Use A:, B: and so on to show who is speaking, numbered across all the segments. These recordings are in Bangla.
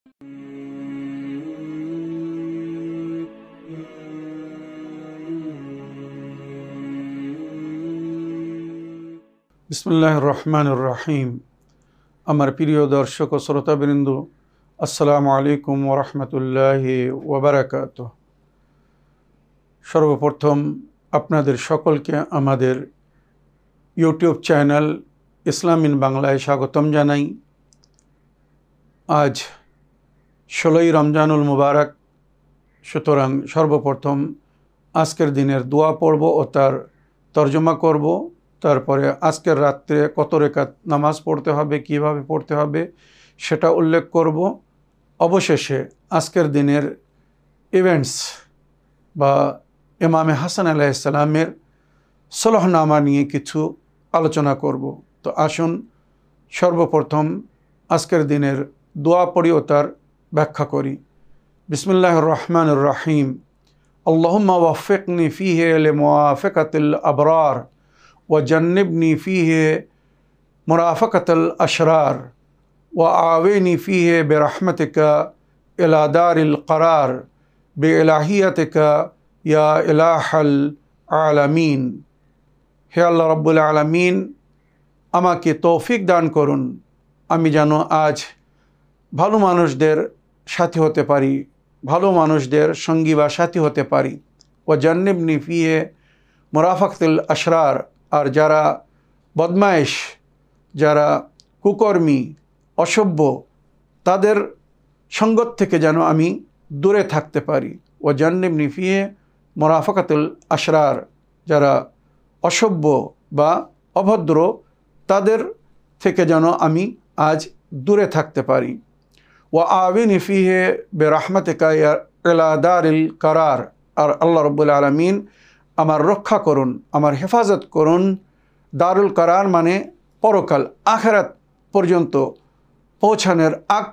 A: বিসমিল্লাহির রহমানির রহিম। আমার প্রিয় দর্শক ও শ্রোতাবৃন্দ, আসসালামু আলাইকুম ওয়া রাহমাতুল্লাহি ওয়া বারাকাতুহু। সর্বপ্রথম আপনাদের সকলকে আমাদের ইউটিউব চ্যানেল ইসলাম ইন বাংলায় স্বাগতম জানাই। আজ 16ই রমজানুল মুবারক, সুতরাং সর্বপ্রথম আজকের দিনের দোয়া পড়ব ও তার তর্জমা করব। তারপরে আজকের রাত্রে কত রেকাত নামাজ পড়তে হবে, কিভাবে পড়তে হবে সেটা উল্লেখ করব। অবশেষে আজকের দিনের ইভেন্টস বা ইমামে হাসান আলাইহিস সালামের সলহনামা নিয়ে কিছু আলোচনা করব। তো আসুন সর্বপ্রথম আজকের দিনের দোয়া পড়ি ও তার ব্যাখ্যা করি। বিসমিল্লাহির রহমানির রহিম। আল্লাহুম্মা ওয়াফিকনি ফিহি লিমুওয়াফাকাতিল আবরার وجنبني فيه مرافقة الأشرار وآويني فيه برحمتك إلى دار القرار بإلهيتك يا إله العالمين। হে আল্লাহ রব্বুল আলামিন, আমাকে তৌফিক দান করুন, আমি যেন আজ ভালো মানুষদের সাথী হতে পারি, ভালো মানুষদের সঙ্গী বা সাথী হতে পারি। ওয়াজান্নিবনি ফিহে মুরাফাকাতুল আশরার, আর যারা বদমাইশ, যারা কুকর্মী, অসভ্য, তাদের সঙ্গত থেকে যেন আমি দূরে থাকতে পারি। ও জান্নিবনি ফিহে মুরাফাকাতুল আশরার, যারা অসভ্য বা অভদ্র, তাদের থেকে যেন আমি আজ দূরে থাকতে পারি। ও আবিনি ফিহে বিরহমাতিকা ইলা দারিল কারার, আর আল্লাহ রাব্বুল আলামিন আমার রক্ষা করুন, আমার হেফাজত করুন। দারুল কারার মানে পরকাল, আখিরাত পর্যন্ত পৌঁছানোর আগ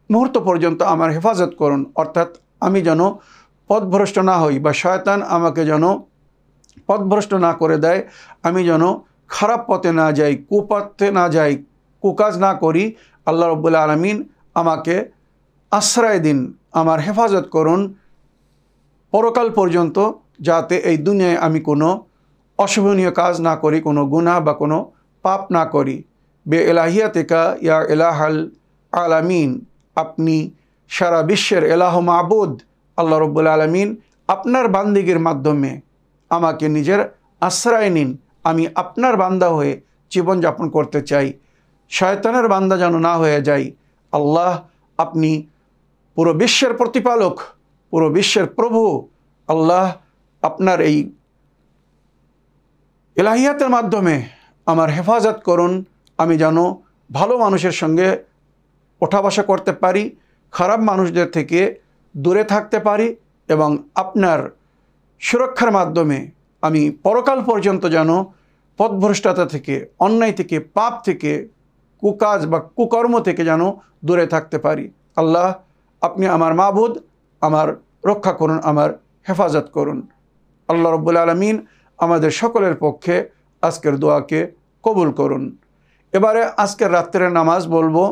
A: মুহূর্ত পর্যন্ত আমার হেফাজত করুন। অর্থাৎ আমি যেন পথভ্রষ্ট না হই বা শয়তান আমাকে যেন পথভ্রষ্ট না করে দেয়, আমি যেন খারাপ পথে না যাই, কুপথে না যাই, কুকাজ না করি। আল্লাহ রাব্বুল আলামিন আমাকে আশ্রয় দিন, আমার হেফাজত করুন পরকাল পর্যন্ত, যাতে এই দুনিয়ায় আমি কোনো অশোভনীয় কাজ না করি, কোনো গুনাহ বা কোনো পাপ না করি। বে ইলাহিয়াতিকা ইয়া ইলাহাল আলামিন, আপনি সারা বিশ্বের এলাহ মাবুদ আল্লাহ রাব্বুল আলামিন, আপনার বান্দিগির মাধ্যমে আমাকে নিজের আশ্রয় নিন। আমি আপনার বান্দা হয়ে জীবনযাপন করতে চাই, শয়তানের বান্দা যেন না হয়ে যাই। আল্লাহ, আপনি পুরো বিশ্বের প্রতিপালক, পুরো বিশ্বের প্রভু। আল্লাহ, আপনার এই ইলাহিয়াতের মাধ্যমে আমার হেফাজত করুন, আমি যেন ভালো মানুষের সঙ্গে ওঠা বসা করতে পারি, খারাপ মানুষদের থেকে দূরে থাকতে পারি, এবং আপনার সুরক্ষার মাধ্যমে আমি পরকাল পর্যন্ত যেন পথভ্রষ্টতা থেকে, অন্যায় থেকে, পাপ থেকে, কুকাজ বা কুকর্ম থেকে যেন দূরে থাকতে পারি। আল্লাহ, আপনি আমার মাবুদ, আমার রক্ষা করুন, আমার হেফাজত করুন। আল্লাহ রাব্বুল আলামিন আমাদের সকলের পক্ষে আজকের দোয়াকে কবুল করুন। এবারে আজকের রাত্রের নামাজ বলবো।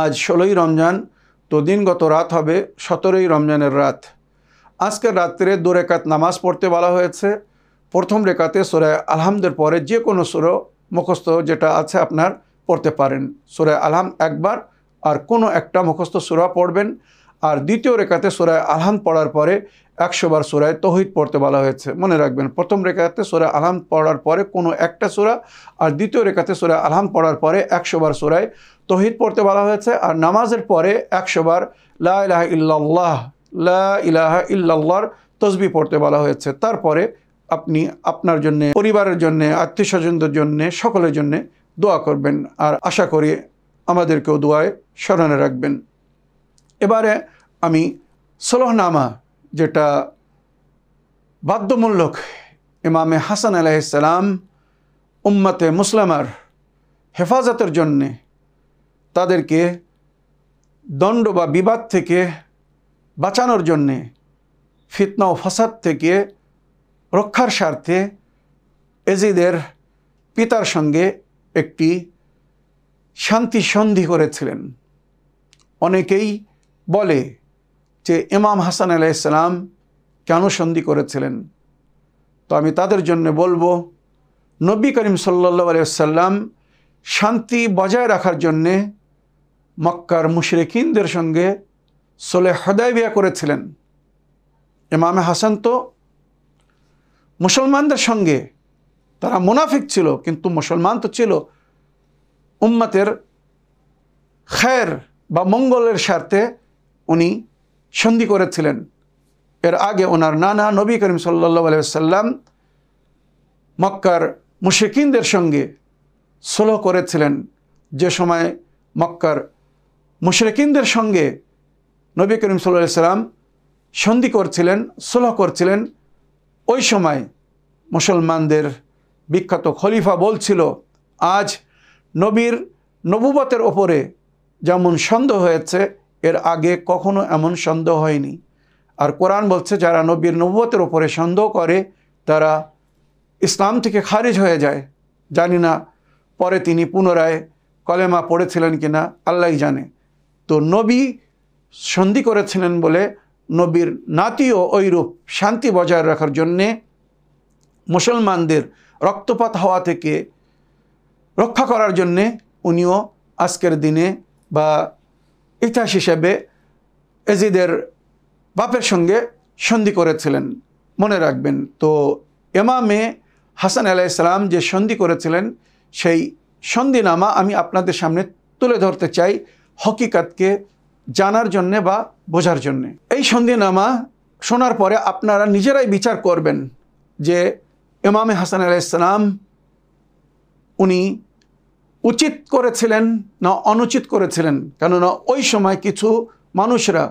A: আজ 16ই রমজান, তো দিনগত রাত হবে 17ই রমজানের রাত। আজকের রাত্রে 2 রেকাত নামাজ পড়তে বলা হয়েছে। প্রথম রেকাতে সূরা আলহামদের পরে যে কোনো সূরা মুখস্থ যেটা আছে আপনার পড়তে পারেন। সূরা আলহাম একবার আর কোনো একটা মুখস্থ সূরা পড়বেন। আর দ্বিতীয় রেকাতে সূরা আলহাম পড়ার পরে 100 বার সূরায়ে তৌহিদ পড়তে বলা হয়েছে। মনে রাখবেন, প্রথম রেকাতে সূরা আলহাম পড়ার পরে কোনো একটা সূরা, আর দ্বিতীয় রেকাতে সূরা আলহাম পড়ার পরে 100 বার সূরায়ে তৌহিদ পড়তে বলা হয়েছে। আর নামাজের পরে 100 বার লা ইলাহা ইল্লাল্লাহ, লা ইলাহা ইল্লাল্লাহর তাসবিহ পড়তে বলা হয়েছে। তারপরে আপনি আপনার জন্য, পরিবারের জন্য, আত্মীয়স্বজনদের জন্য, সকলের জন্য দোয়া করবেন। আর আশা করি আমাদেরকেও দোয়ায় স্মরণে রাখবেন। এবারে আমি সলহনামা, যেটা বাধ্যমূলক ইমামে হাসান আলাইহিস সালাম উম্মতে মুসলিমার হেফাজতের জন্যে, তাদেরকে দণ্ড বা বিবাদ থেকে বাঁচানোর জন্যে, ফিতনা ও ফাসাদ থেকে রক্ষার স্বার্থে এজিদের পিতার সঙ্গে একটি শান্তি সন্ধি করেছিলেন। অনেকেই বলে যে ইমাম হাসান আলাইহিস সালাম কেন সন্ধি করেছিলেন। তো আমি তাদের জন্য বলবো, নবী করিম সাল্লাল্লাহু আলাইহি ওয়াসাল্লাম শান্তি বজায় রাখার জন্যে মক্কার মুশরিকিনদের সঙ্গে সুলহ হুদায়বিয়া করেছিলেন। ইমাম হাসান তো মুসলমানদের সঙ্গে, তারা মুনাফিক ছিল কিন্তু মুসলমান তো ছিল, উম্মতের খায়ের বা মঙ্গলের স্বার্থে উনি সন্ধি করেছিলেন। এর আগে ওনার নানা নবী করিম সাল্লাল্লাহু আলাইহি ওয়াসাল্লাম মক্কার মুশরিকিনদের সঙ্গে সুলহ করেছিলেন। যে সময় মক্কার মুশরিকিনদের সঙ্গে নবী করিম সাল্লাল্লাহু আলাইহি ওয়াসাল্লাম সন্ধি করছিলেন, সুলহ করছিলেন, ওই সময় মুসলমানদের বিখ্যাত খলিফা বলছিল, আজ নবীর নবুবতের ওপরে যেমন সন্দেহ হয়েছে এর আগে কখনো এমন সন্দেহ হয়নি। আর কোরআন বলছে যারা নবীর নবুবতের ওপরে সন্দেহ করে তারা ইসলাম থেকে খারিজ হয়ে যায়। জানি না পরে তিনি পুনরায় কলেমা পড়েছিলেন কিনা, আল্লাহই জানে। তো নবী সন্ধি করেছিলেন বলে নবীর নাতিও ওইরূপ শান্তি বজায় রাখার জন্যে মুসলমানদের রক্তপাত হওয়া থেকে রক্ষা করার জন্যে উনিও আজকের দিনে বা ইতিহাস হিসেবে এজিদের বাপের সঙ্গে সন্ধি করেছিলেন, মনে রাখবেন। তো ইমামে হাসান আলাইহিস সালাম যে সন্ধি করেছিলেন সেই সন্ধিনামা আমি আপনাদের সামনে তুলে ধরতে চাই হকিকতকে জানার জন্যে বা বোঝার জন্যে। এই সন্ধিনামা শোনার পরে আপনারা নিজেরাই বিচার করবেন যে ইমামে হাসান আলাইহিস সালাম উনি উচিত করেছিলেন না অনুচিত করেছিলেন। কেননা ওই সময় কিছু মানুষরা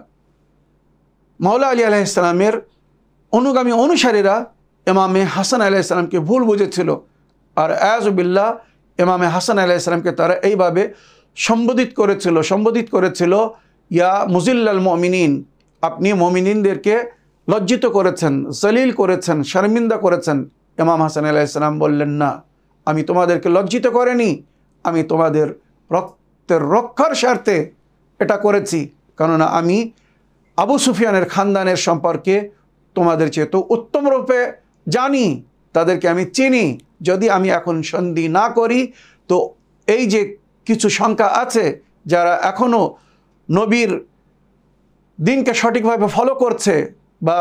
A: মাওলা আলী আলাইহিস সালামের অনুগামী অনুসারীরা ইমামে হাসান আলাইহিস সালামকে ভুল বুঝেছিল। আর আয়াযুবিল্লাহ ইমামে হাসান আলাইহিস সালামকে তারা এইভাবে সম্বোধিত করেছিল ইয়া মুজিল্লাল মুমিনিন, আপনি মুমিনিনদেরকে লজ্জিত করেছেন, জলিল করেছেন, শর্মিন্দা করেছেন। ইমাম হাসান আলাইহিস সালাম বললেন, না, আমি তোমাদেরকে লজ্জিত করিনি, আমি তোমাদের রক্তের রক্ষার স্বার্থে এটা করেছি। কেননা আমি আবু সুফিয়ানের খানদানের সম্পর্কে তোমাদের চেয়ে তো উত্তম রূপে জানি, তাদেরকে আমি চিনি। যদি আমি এখন সন্ধি না করি তো এই যে কিছু সংখ্যা আছে যারা এখনও নবীর দিনকে সঠিকভাবে ফলো করছে বা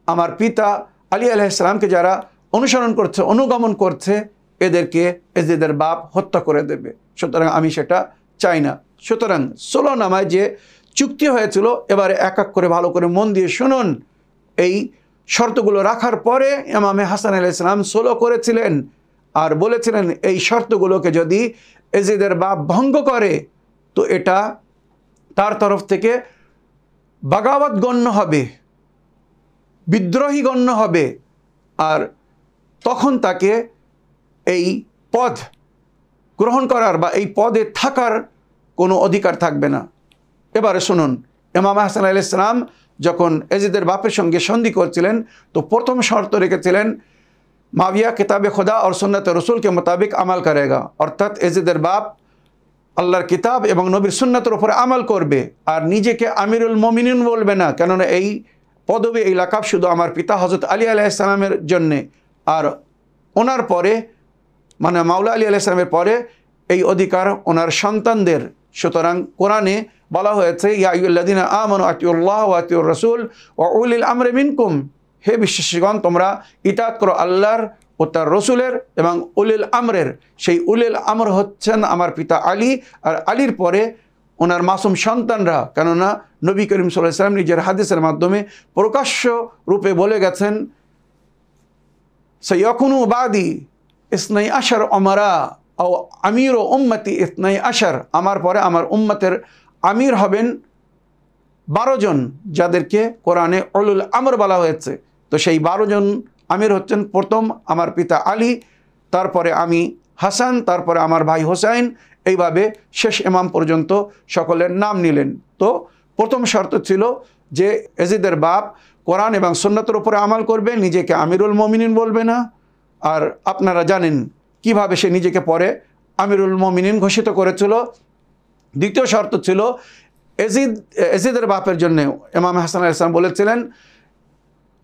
A: আমার পিতা আলী আলাইহিস সালামকে যারা অনুসরণ করছে, অনুগমন করছে, এদেরকে এজিদের বাপ হত্যা করে দেবে। সুতরাং আমি সেটা চাই না। সুতরাং সুলহনামায় যে চুক্তি হয়েছিল, এবারে এক এক করে ভালো করে মন দিয়ে শুনুন। এই শর্তগুলো রাখার পরে ইমামে হাসান আলাইহিস সালাম সুলহ করেছিলেন আর বলেছিলেন এই শর্তগুলোকে যদি এজিদের বাপ ভঙ্গ করে তো এটা তার তরফ থেকে বাগাওয়াত গণ্য হবে, বিদ্রোহী গণ্য হবে, আর তখন তাকে এই পদ গ্রহণ করার বা এই পদে থাকার কোনো অধিকার থাকবে না। এবারে শুনুন, ইমাম হাসান আলাইহিস সালাম যখন এজিদের বাপের সঙ্গে সন্ধি করছিলেন তো প্রথম শর্ত রেখেছিলেন মাবিয়া কিতাবে খুদা और सुन्नत रसूल के मुताबिक अमल करेगा, অর্থাৎ এজিদের বাপ আল্লাহর কিতাব এবং নবীর সুন্নাতের উপরে আমল করবে আর নিজেকে আমিরুল মুমিনিন বলবে না। কেননা এই পদবি, এই লাকাব শুধু আমার পিতা হযরত আলী আলাইহিস সালামের জন্যে, আর ওনার পরে মানে মাওলা আলী আলাইহিস সালামের পরে এই অধিকার ওনার সন্তানদের। সুতরাং কোরআনে বলা হয়েছে ইয়া আইয়ুহাল্লাযীনা আমানু আতিউল্লাহ ওয়া আতিউর রাসূল ওয়া উলিল আমরি মিনকুম, হে বিশ্বাসীগণ তোমরা ইতাআত করো আল্লাহর ও তার রসুলের এবং উলিল আমরের। সেই উলিল আমর হচ্ছেন আমার পিতা আলী, আর আলীর পরে ওনার মাসুম সন্তানরা। কেননা নবী করিম সাল্লাল্লাহু আলাইহি ওয়াসাল্লাম নিজের হাদিসের মাধ্যমে প্রকাশ্য রূপে বলে গেছেন সায়াকুনু বাদি ইসনাই আশার উমারা ও আমির ও উম্মতি ইসনাই আশার, আমার পরে আমার উম্মতের আমির হবেন 12 জন, যাদেরকে কোরআনে উলুল আমর বলা হয়েছে। তো সেই 12 জন আমির হচ্ছেন প্রথম আমার পিতা আলী, তারপরে আমি হাসান, তারপরে আমার ভাই হোসাইন, এইভাবে শেষ ইমাম পর্যন্ত সকলের নাম নিলেন। তো প্রথম শর্ত ছিল যে এজিদের বাপ কোরআন এবং সুন্নাতের উপরে আমল করবে, নিজেকে আমিরুল মুমিনিন বলবে না। আর আপনারা জানেন কিভাবে সে নিজেকে পরে আমিরুল মুমিনিন ঘোষিত করেছিল। দ্বিতীয় শর্ত ছিল यजीदर बापर जन्ने इमाम हसन अलैहिस्सलाम बोलेছিলেন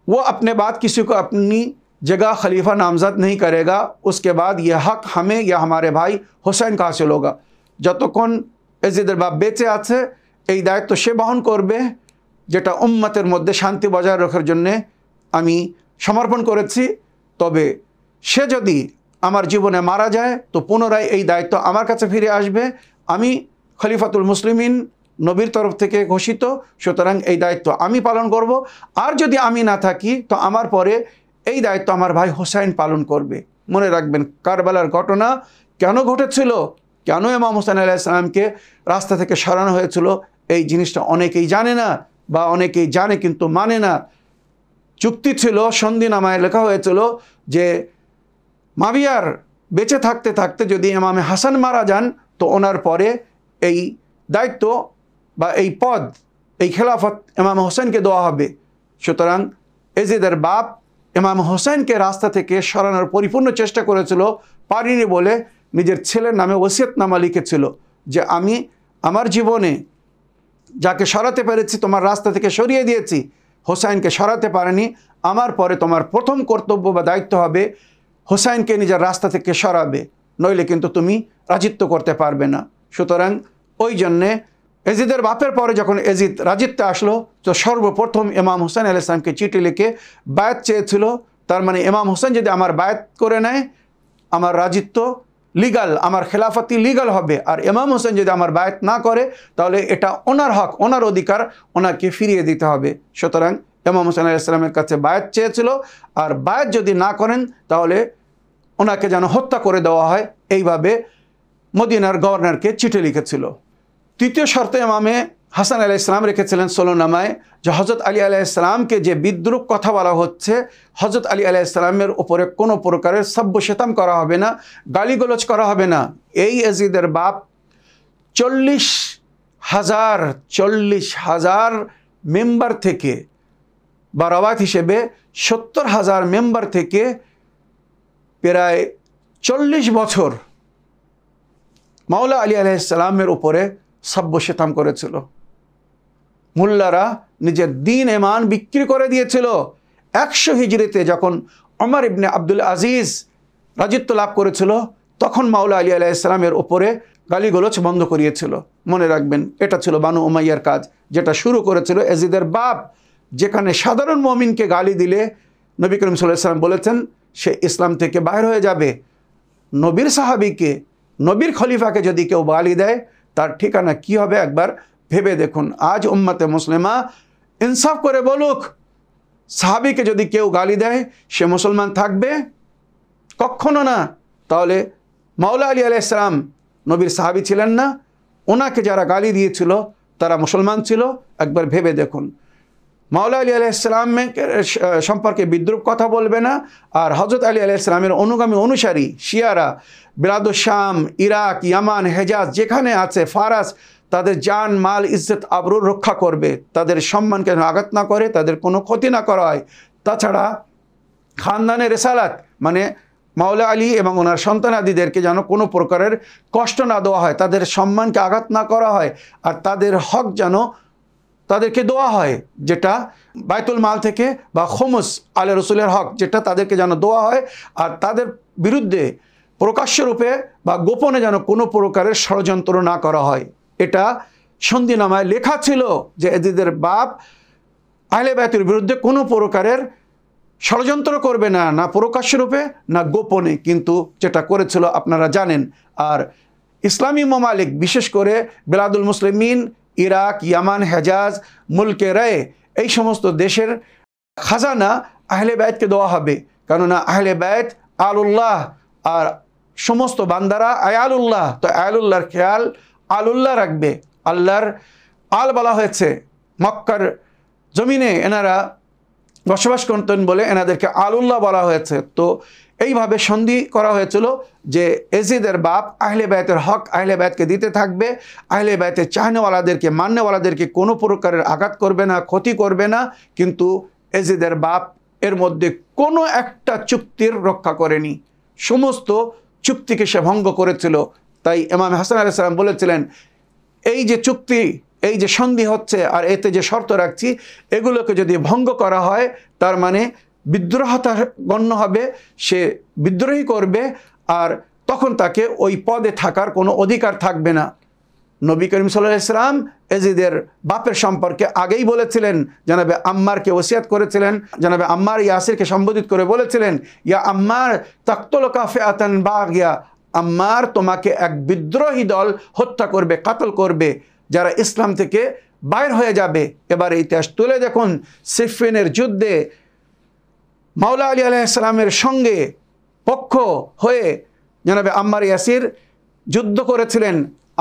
A: वो अपने बाद किसी को अपनी जगह खलीफा नामजद नहीं करेगा, उसके बाद यह हक हमें या हमारे भाई हुसैन का हासिल होगा। যতক্ষণ यजीদের বাপ বেঁচে আছে এই দায়িত্ব সে বহন করবে, যেটা উম্মতের মধ্যে শান্তি বজায় রাখার জন্য আমি সমর্পণ করেছি। তবে সে যদি আমার জীবনে মারা যায় তো পুনরায় এই দায়িত্ব আমার কাছে ফিরে আসবে। আমি খলিফাতুল মুসলিমিন নবীর তরফ থেকে ঘোষিত, সুতরাং এই দায়িত্ব আমি পালন করব। আর যদি আমি না থাকি তো আমার পরে এই দায়িত্ব আমার ভাই হুসাইন পালন করবে। মনে রাখবেন কারবালার ঘটনা কেন ঘটেছিল, কেন ইমাম হুসাইন আলাইহিস সালামকে রাস্তা থেকে সরানো হয়েছিল, এই জিনিসটা অনেকেই জানে না বা অনেকেই জানে কিন্তু মানে না। চুক্তি ছিল, সন্ধিনামায় লেখা হয়েছিল যে মাবিয়ার বেঁচে থাকতে থাকতে যদি ইমামে হাসান মারা যান তো ওনার পরে এই দায়িত্ব বা এই পদ, এই খেলাফত ইমাম হোসেনকে দেওয়া হবে। সুতরাং এজিদের বাপ ইমাম হোসেনকে রাস্তা থেকে সরানোর পরিপূর্ণ চেষ্টা করেছিল, পারিনি বলে নিজের ছেলের নামে ওসিয়তনামা লিখেছিল যে আমি আমার জীবনে যাকে সরাতে পেরেছি তোমার রাস্তা থেকে সরিয়ে দিয়েছি, হোসাইনকে সরাতে পারেনি। আমার পরে তোমার প্রথম কর্তব্য বা দায়িত্ব হবে হোসাইনকে নিজের রাস্তা থেকে সরাবে, নইলে কিন্তু তুমি রাজিত্ব করতে পারবে না। সুতরাং ওই জন্যে এজিদের বাপের পরে যখন এজিদ রাজিত্বে আসলো তো সর্বপ্রথম ইমাম হুসাইন আলাইহিস সালামকে চিঠি লিখে বায়াত চেয়েছিল। তার মানে ইমাম হুসাইন যদি আমার বায়াত করে নেয় আমার রাজিত্ব লিগাল, আমার খেলাফতি লিগাল হবে। আর ইমাম হুসাইন যদি আমার বায়াত না করে তাহলে এটা ওনার হক, ওনার অধিকার, ওনাকে ফিরিয়ে দিতে হবে। সুতরাং ইমাম হুসাইন আলাইহিস সালামের কাছে বায়াত চেয়েছিল, আর বায়াত যদি না করেন তাহলে ওনাকে যেন হত্যা করে দেওয়া হয়, এইভাবে মদিনার গভর্নরকে চিঠি লিখেছিল। তৃতীয় শর্তে ইমামে হাসান আলাইহিস সালাম রেখেছিলেন সোলনামায় যে হজরত আলী আলাইহিস সালামকে যে বিদ্রূপ কথা বলা হচ্ছে, হজরত আলী আলাইহিস সালামের উপরে কোনো প্রকারের সব্য শেতাম করা হবে না, গালিগোলজ করা হবে না। এই এজিদের বাপ 40,000 মেম্বার থেকে বা রওয়ায়াত হিসেবে 70,000 মেম্বার থেকে প্রায় 40 বছর মাওলা আলী আলাইহিস সালামের উপরে সব্য শেতাম করেছিল। মোল্লারা নিজের দিন ইমান বিক্রি করে দিয়েছিল। 100 হিজরিতে যখন ওমর ইবনে আব্দুল আজিজ রাজিত্ব লাভ করেছিল তখন মাওলা আলী আলাইহিস সালামের উপরে গালিগোলজ বন্ধ করিয়েছিল। মনে রাখবেন এটা ছিল বানু উমাইয়ার কাজ, যেটা শুরু করেছিল এজিদের বাপ। যেখানে সাধারণ মুমিনকে গালি দিলে নবী করিম সাল্লাল্লাহু আলাইহি ওয়াসাল্লাম বলেছেন সে ইসলাম থেকে বাইর হয়ে যাবে। নবীর সাহাবীকে, নবীর খলিফাকে যদি কেউ গালি দেয় তার ঠিকানা কি হবে একবার ভেবে দেখুন। আজ উম্মতে মুসলিমা ইনসাফ করে বলুক, সাহাবীকে যদি কেউ গালি দেয় সে মুসলমান থাকবে? কখনো না। তাহলে মাওলা আলী আলাইহিস সালাম নবীর সাহাবী ছিলেন না? ওনাকে যারা গালি দিয়েছিল তারা মুসলমান ছিল? একবার ভেবে দেখুন। মাওলা আলী আলাইহিস সালামের সম্পর্কে বিদ্রূপ কথা বলবে না, আর হজরত আলী আলাইহিস সালামের অনুগামী অনুসারী শিয়ারা বিলাদুশ শাম, ইরাক, ইয়ামান, হেজাজ যেখানে আছে, ফারাস, তাদের জান, মাল, ইজ্জত, আবরুর রক্ষা করবে, তাদের সম্মানকে আঘাত না করে, তাদের কোনো ক্ষতি না করা হয়। তাছাড়া খানদানে রেসালাত মানে মাওলা আলী এবং ওনার সন্তানাদিদেরকে যেন কোনো প্রকারের কষ্ট না দেওয়া হয়, তাদের সম্মানকে আঘাত না করা হয়, আর তাদের হক যেন তাদেরকে দেওয়া হয়, যেটা বাইতুল মাল থেকে বা খুমুস আলে রসুলের হক, যেটা তাদেরকে যেন দেওয়া হয়। আর তাদের বিরুদ্ধে প্রকাশ্যরূপে বা গোপনে যেন কোনো প্রকারের ষড়যন্ত্র না করা হয়। এটা সন্ধিনামায় লেখা ছিল যে এজিদের বাপ আহলে বাইতের বিরুদ্ধে কোনো প্রকারের ষড়যন্ত্র করবে না, না প্রকাশ্যরূপে না গোপনে, কিন্তু যেটা করেছিল আপনারা জানেন। আর ইসলামী মামালিক বিশেষ করে বিলাদুল মুসলিমিন, ইরাক, ইয়ামান, হেজাজ, মুলকে রায়ে, এই সমস্ত দেশের খাজানা আহলে বাইতকে দেওয়া হবে। কেননা আহলে বাইত আলুল্লাহ, আর সমস্ত বান্দারা আয়ালুল্লাহ। তো আয়ালুল্লাহর খেয়াল আলুল্লাহ রাখবে। আল্লাহর আল বলা হয়েছে, মক্কার জমিনে এনারা বসবাস করতেন বলে এনাদেরকে আলুল্লাহ বলা হয়েছে। তো এইভাবে সন্ধি করা হয়েছিল যে এজিদের বাপ আহলে বাইতের হক আহলে বাইতকে দিতে থাকবে, আহলে বাইতের চাহনেওয়ালাদেরকে, মান্যওয়ালাদেরকে কোনো প্রকারের আঘাত করবে না, ক্ষতি করবে না। কিন্তু এজিদের বাপ এর মধ্যে কোনো একটা চুক্তির রক্ষা করেনি, সমস্ত চুক্তিকে সে ভঙ্গ করেছিল। তাই ইমাম হাসান আলাইহিস সালাম বলেছিলেন এই যে চুক্তি এই যে সন্ধি হচ্ছে আর এতে যে শর্ত রাখছি, এগুলোকে যদি ভঙ্গ করা হয় তার মানে বিদ্রোহতা গণ্য হবে, সে বিদ্রোহী করবে, আর তখন তাকে ওই পদে থাকার কোনো অধিকার থাকবে না। নবী করিম সাল্লাল্লাহু আলাইহি ওয়াসাল্লাম এজিদের বাপের সম্পর্কে আগেই বলেছিলেন, জানাবে আম্মারকে ওসিয়াত করেছিলেন, জানাবে আম্মার ইয়াসিরকে সম্বোধিত করে বলেছিলেন, ইয়া আম্মার তাকতুলুকা ফিআতান বাগিয়া, আম্মার তোমাকে এক বিদ্রোহী দল হত্যা করবে, কাতল করবে, যারা ইসলাম থেকে বাইর হয়ে যাবে। এবার ইতিহাস তুলে দেখুন, সিফিনের যুদ্ধে মাওলা আলী আলাইহিস সালামের সঙ্গে পক্ষ হয়ে জানাবে আম্মার ইয়াসির যুদ্ধ করেছিলেন,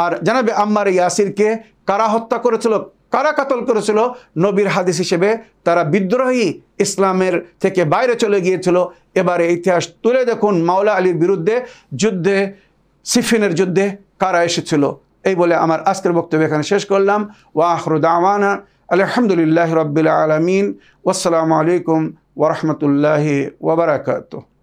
A: আর জানাবে আম্মার ইয়াসিরকে কারা হত্যা করেছিল, কারা কাতল করেছিল? নবীর হাদিস হিসেবে তারা বিদ্রোহী, ইসলামের থেকে বাইরে চলে গিয়েছিল। এবারে ইতিহাস তুলে দেখুন, মাওলা আলীর বিরুদ্ধে যুদ্ধে, সিফিনের যুদ্ধে কারা এসেছিল। এই বলে আমার আজকের বক্তব্য এখানে শেষ করলাম। ওয়া আখিরু দাওয়ানা আলহামদুলিল্লাহি রাব্বিল আলামিন। ওয়াসসালামু আলাইকুম ওয়া রাহমাতুল্লাহি ওয়া বারাকাতুহু।